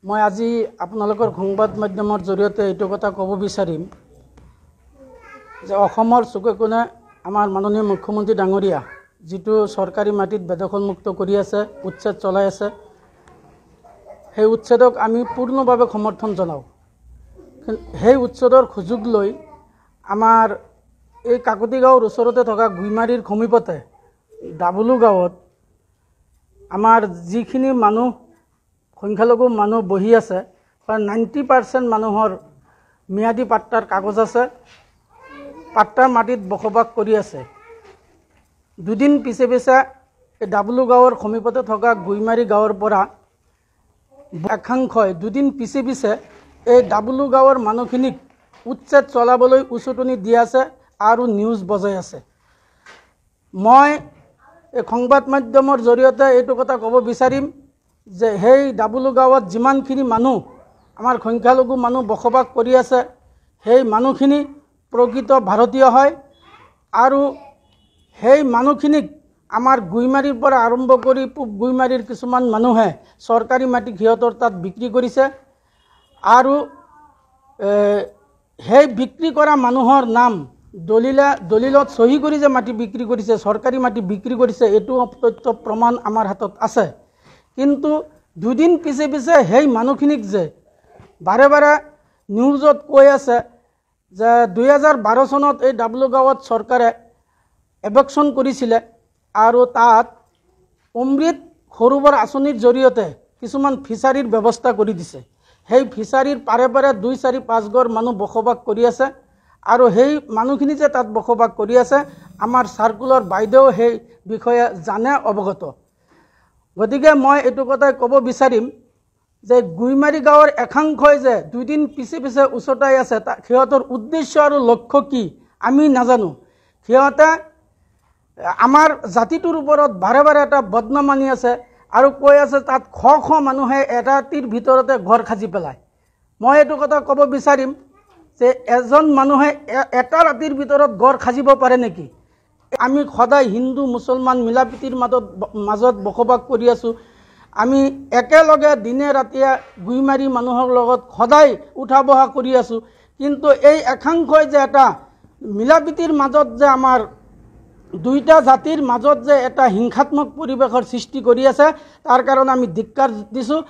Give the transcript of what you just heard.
মই আজি আপোনালোকৰ সংবাদ মাধ্যমৰ জৰিয়তে এইটো কথা ক'ব বিচাৰিম যে অসমৰ চুকে কোণে আমাৰ মাননীয় মুখ্যমন্ত্ৰী ডাঙৰীয়া যিটো চৰকাৰী মাটিত বেদখলমুক্ত কৰি আছে, উচ্ছেদ চলাই আছে, সেই উচ্ছেদক আমি পূৰ্ণভাৱে সমৰ্থন জনাওঁ। সেই উচ্ছেদৰ সুযোগ লৈ আমাৰ এই কাকতি গাঁৱৰ ওচৰতে থকা গুইমাৰীৰ সমীপতে ডাবুলু গাঁৱত আমাৰ যিখিনি মানুহ সংখ্যালঘু মানুহ বহি আছে, প্ৰায় 90% মানুহৰ ম্যাদী পাট্টাৰ কাগজ আছে, পাট্টাৰ মাটিত বসবাস কৰি আছে। দুদিন পিছে পিছে এই ডাবুলু গাঁৱৰ সমীপতে থকা গুইমাৰী গাঁৱৰ পৰা একাংশই দুদিন পিছে পিছে এই ডাবুলু গাঁৱৰ মানুহখিনিক উচ্ছেদ চলাবলৈ উচটনি দি আছে আৰু নিউজ বজাই আছে। মই এই সংবাদ মাধ্যমৰ জৰিয়তে এইটো কথা ক'ব বিচাৰিম যে সেই ডাবুলু গাঁৱত যিমানখিনি মানুহ আমাৰ সংখ্যালঘু মানুহ বসবাস কৰি আছে, সেই মানুহখিনি প্ৰকৃত ভাৰতীয় হয় আৰু সেই মানুহখিনিক আমাৰ গুইমাৰীৰ পৰা আৰম্ভ কৰি পূব গুইমাৰীৰ কিছুমান মানুহে চৰকাৰী মাটি সিহঁতৰ তাত বিক্ৰী কৰিছে আৰু সেই বিক্ৰী কৰা মানুহৰ নাম দলিলত চহী কৰি যে মাটি বিক্ৰী কৰিছে, চৰকাৰী মাটি বিক্ৰী কৰিছে, এইটো তথ্য প্ৰমাণ আমাৰ হাতত আছে। কিন্তু দুদিন পিছে পিছে সেই মানুহখিনিক যে বাৰে বাৰে নিউজত কৈ আছে যে 2012 চনত এই ডাবুলু গাঁৱত চৰকাৰে এভেকশ্যন কৰিছিলে আৰু তাত অমৃত সৰোবৰ আঁচনিৰ জৰিয়তে কিছুমান ফিচাৰীৰ ব্যৱস্থা কৰি দিছে। সেই ফিচাৰীৰ পাৰে পাৰে 2-4-5 ঘৰ মানুহ বসবাস কৰি আছে আৰু সেই মানুহখিনি যে তাত বসবাস কৰি আছে, আমাৰ চাৰ্কুলৰ বাইদেউ সেই বিষয়ে জানে, অৱগত। গতিকে মই এইটো কথাই ক'ব বিচাৰিম যে গুইমাৰী গাঁৱৰ একাংশই যে দুদিন পিছে পিছে উচতাই আছে, সিহঁতৰ উদ্দেশ্য আৰু লক্ষ্য কি আমি নাজানো। সিহঁতে আমাৰ জাতিটোৰ ওপৰত বাৰে বাৰে এটা বদনাম আনি আছে আৰু কৈ আছে তাত শ মানুহে এটা ৰাতিৰ ভিতৰতে ঘৰ সাজি পেলায়। মই এইটো কথা ক'ব বিচাৰিম যে এজন মানুহে এটা ৰাতিৰ ভিতৰত ঘৰ সাজিব পাৰে নেকি? আমি সদায় হিন্দু মুছলমান মিলাপ্ৰীতিৰ মাজত বসবাস কৰি আছোঁ। আমি একেলগে দিনে ৰাতিয়ে গুইমাৰী মানুহৰ লগত সদায় উঠা বহা কৰি আছোঁ। কিন্তু এই একাংশই যে এটা মিলাপ্ৰীতিৰ মাজত যে আমাৰ দুইটা জাতিৰ মাজত যে এটা হিংসাত্মক পৰিৱেশৰ সৃষ্টি কৰি আছে, তাৰ কাৰণে আমি ধিক্কাৰ দিছোঁ।